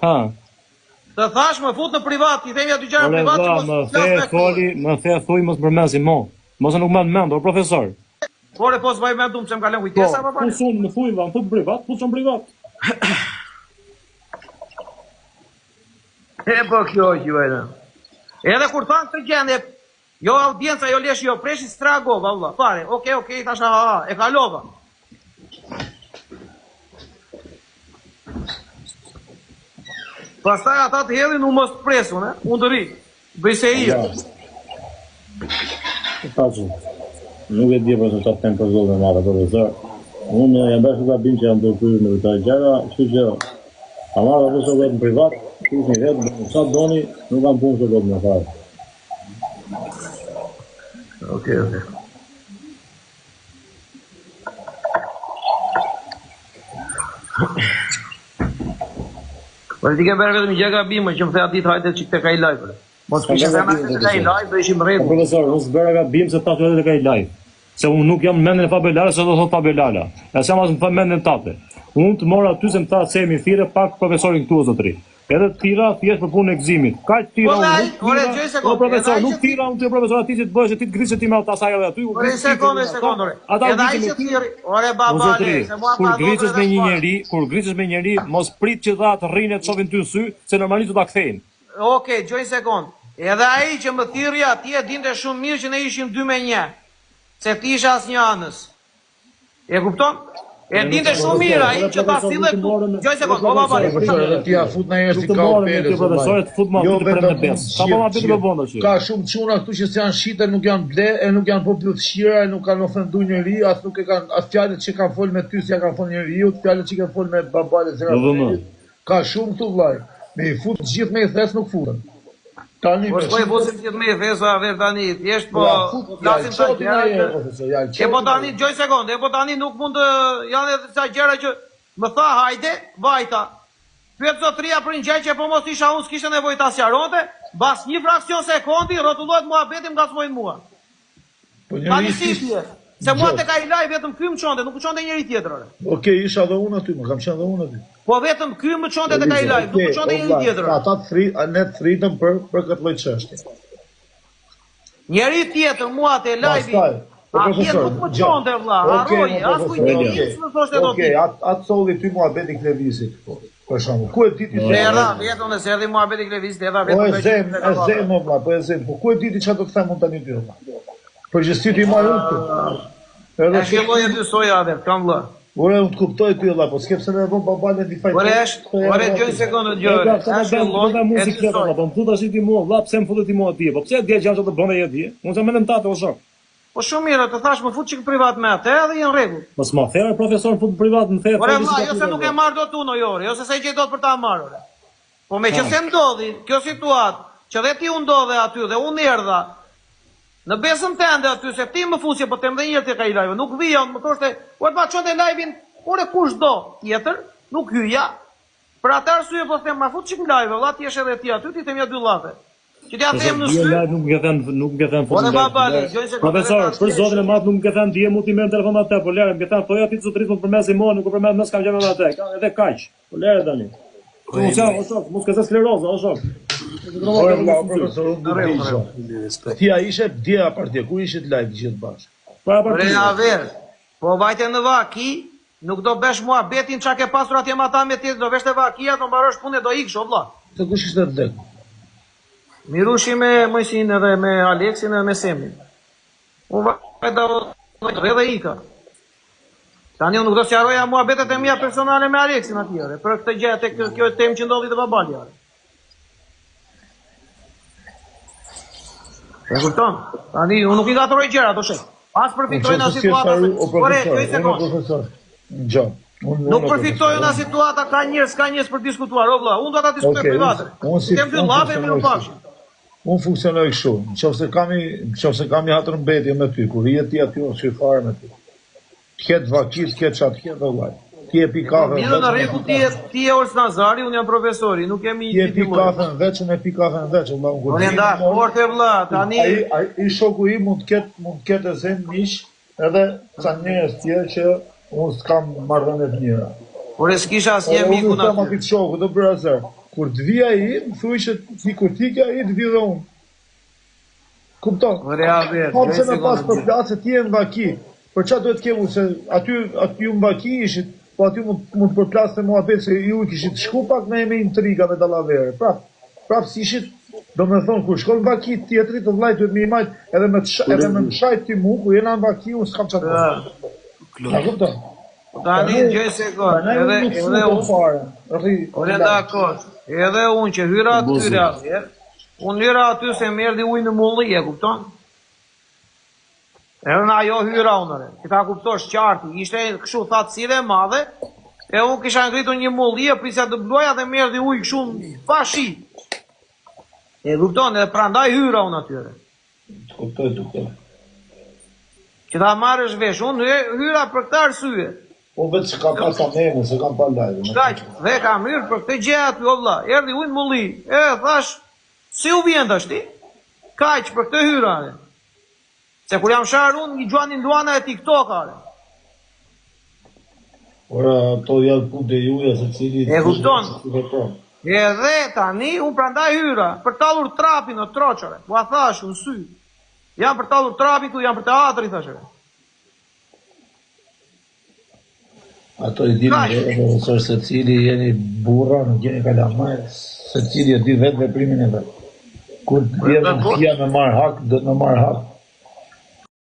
Ha. Të thash më fut në privat, i themi aty gjëra privat që më the thuj mos përmendsi mo. Mos nuk më mend, o profesor. Por e po s'vaj mendum se më kalon kujtesa apo pa. Pusun më thuj më fut privat, puson privat. E po kjo juajna. Edhe kur than këtë gjendje, jo audienca, jo lesh, jo preshi stragova, valla. Fare. Okej, tash e kalova. Pastaj ata të hedhin u mos presun, unë të ri. Bëj se i. Nuk e di për se ta them për zonë me ata profesor. Unë jam bashkë gabim që jam ndërpyer në këto gjëra, kështu që ama apo so vetëm privat, kush i vet, sa doni, nuk kam punë sot më fare. Okej. Por ti ke bërë vetëm gjë gabime që më the aty hajde çik tek ai live. Mos kishe se na tek ai live do ishim rregull. Profesor, unë s'bëra gabim se ta thotë tek ai live. Se unë nuk jam mendën e Fabelala, se do thot Fabelala. Ja s'jam as më mendën tate. Unë të mora aty se më tha se mi thirrë pak profesorin këtu o zotëri. Edhe të tira thjesht për punën e gëzimit. Kaq tira unë. Po profesor, nuk tira unë ti profesor aty që të bësh ti të grisesh ti me ata sa edhe aty. Ore sekondë. Edhe ai që thirr, ore babale, se mua kur grisesh me një njeri, mos prit që dha të rrinë të shohin ty në sy, se normalisht do ta kthejnë. Okej, gjoj sekond. Edhe ai që më thirrja atje dinte shumë mirë që ne ishim 2-1. Se ti isha asnjë anës. E kupton? E dinte shumë mirë ai që ta sillë këtu. Gjoj sekond, po babale. Ti ja fut në jashtë ka opelë. Profesorët fut më aty në bes. Ka po më bëj bënda që. Ka shumë çuna këtu që janë shite, nuk janë ble, nuk janë po plotësira, nuk kanë ofenduar njeriu, as nuk e kanë as fjalët që kanë fol me ty si ja kanë fol njeriu, fjalët që kanë fol me babale se ka shumë këtu vllai. Me i fut gjithë me i thes nuk futen. Po shkoj vosim gjithë me i thes, a ver tani, thjesht po flasim sa gjëra. E po tani, gjoj sekond, e po tani nuk mund të janë edhe sa gjëra që më tha hajde, vajta. Pyet zotëria për një gjë që po mos isha unë s'kishte nevojë ta sqaronte, mbas një fraksion sekundi rrotullohet muhabeti ngacmojnë mua. Po njëri se mua tek ai live vetëm ky më çonte, nuk më çonte njëri tjetër. Okej, isha edhe unë aty, më kam qenë edhe unë aty. Po vetëm ky më çonte tek ai live, nuk më çonte njëri tjetër. Ata ne thritëm për këtë lloj çështje. Njëri tjetër mua te live. A tjetër nuk më çonte vëlla, harroj, as kujdes më thoshte do ti. Okej, atë solli ty muhabeti Klevizit këtu. Për shembull, ku e di ti se era vetëm se erdhi muhabeti Klevizit, era vetëm e zem vëlla, po e zem. Po ku e di ti çfarë do të them unë tani ty vëlla? Përgjithësi ti marr unë këtu. Edhe filloi të soja atë, kam vëlla. Ore unë të kuptoj ty vëlla, po skepse ne vëm babale di fajt. Ore gjoj sekondë gjoj. Tash fillon muzikë vëlla, po më thua tash ti mua, vëlla, pse më futet ti mua atje? Po pse dia gjallë të bënë atje? Unë jam mendem tatë o shok. Po shumë mirë, të thash më fut çik privat me atë, edhe në rregull. Mos më thërë profesor fut privat më thërë. Ore vëlla, jo se nuk e marr dot unë ore, jo se sa i gjej dot për ta marrë. Po meqense ndodhi kjo situatë, që dhe ti u ndodhe aty dhe unë erdha në besën tënde aty se ti më fusje po them edhe një herë tek ai live, nuk vija, më thoshte, "Ore pa çonte live-in, ore kush do?" Tjetër, nuk hyja. Për atë arsye po them, "Ma fut çik live, valla ti je edhe ti aty, ti them ja dy llafe." Që t'ja them në sy. Nuk e them fut. Ore babale, gjoj se profesor, për zotin e madh nuk e them dije mu ti me telefon atë, po lere, më thënë thoja ti zotrit po përmesi mua, nuk e përmend mos kam gjë me atë. Edhe kaq. Po lere tani. Mos ka skleroza, o shok. Ore profesor, ti a ishe dia partije, ku ishit live gjithë bashkë? Po vajte në vaki, nuk do besh muhabetin çka ke pasur atje me ata me tjetër, do vesh te vakia, do mbarosh punën, do iksh o vlla. Se kush ishte vdek? Mirushi me Mojsin edhe me Aleksin edhe me Semin. Unë vajta dhe ika. Tani unë nuk do sqaroja muhabetet e mia personale me Aleksin atjere, për këtë gjë tek kjo temë që ndodhi te babalja. E kupton? Tani unë nuk I gatroj gjëra, do sheh. As përfitoj nga situata. Ore, një sekond. Nuk përfitoj nga situata, ka njerëz për diskutuar, o vëlla. Unë do ta diskutoj private. Kem dy llafe më pafshim. Unë funksionoj kështu. Nëse kam një hatërmbetje me ty, kur je ti aty unë shoj fare me ty. Ket vakit, ket çat, ket vëllai. Ti e pi kafe. Mirë, në rregull, ti je Ors Nazari, unë jam profesori, nuk kemi ti e pi kafe në veç, unë e pi kafe në veç, vëlla. Unë nda, porte vëlla, tani ai shoku I mund të ketë e zën miq, edhe ca njerëz tjerë që unë s'kam marrëdhënie të mira. Por s'kisha asnjë miku na. Unë shoku do bëra zë. kur të vija i, më thuj që ti kur ti ka i, të vi dhe unë. Kupton? Kam se me pas për flasë se ti e në vaki. Për qa duhet kemu, se aty ju në vaki ishit, po aty mund të përplasë të mua petë se ju kishit shku pak me intriga me dalavere. Prap si ishit, do me thonë, kur shkon në vaki tjetëri të vlajt duhet me i majt edhe me më shajt ti mu, ku jena në vaki, unë s'kam qatë përë. A kupton? Tani gjej sekond, edhe unë që hyra aty, unë hyra aty se më erdhi ujë në mulli, e kupton? Edhe në ajo hyra unëre, që ta kuptosh qarti, ishte kështu thatësire e madhe, e unë kisha ngritur një mulli, e prisja të bluaja dhe më erdhi ujë kështu pa shi. E kupton, edhe prandaj hyra unë atyre. Kuptoj. Që ta marrësh vesh, unë hyra për këtë arsye. Po vetë që ka pas amene, se kam pa lajve. Shkaq, dhe kam hyrë për këtë gjë aty, o vlla, erdhi ujë në mulli, e thash, si u vjen tash ti? Kaq për këtë hyra. Se kur jam sharë unë, një gjuanin luana e TikTok-are. Ora, to janë punë e juja se cili... E kupton? Edhe tani, unë prandaj hyra, për talur trapin në troqare. Po a thash, unë sy. Jam për talur trapin, tu jam për teatri, thashe. Ato i dini se cili jeni burra, nuk jeni kalamaj, se cili e di vetë veprimin e vetë. Kur të djemë në kia me marë hak, do të me marë hak.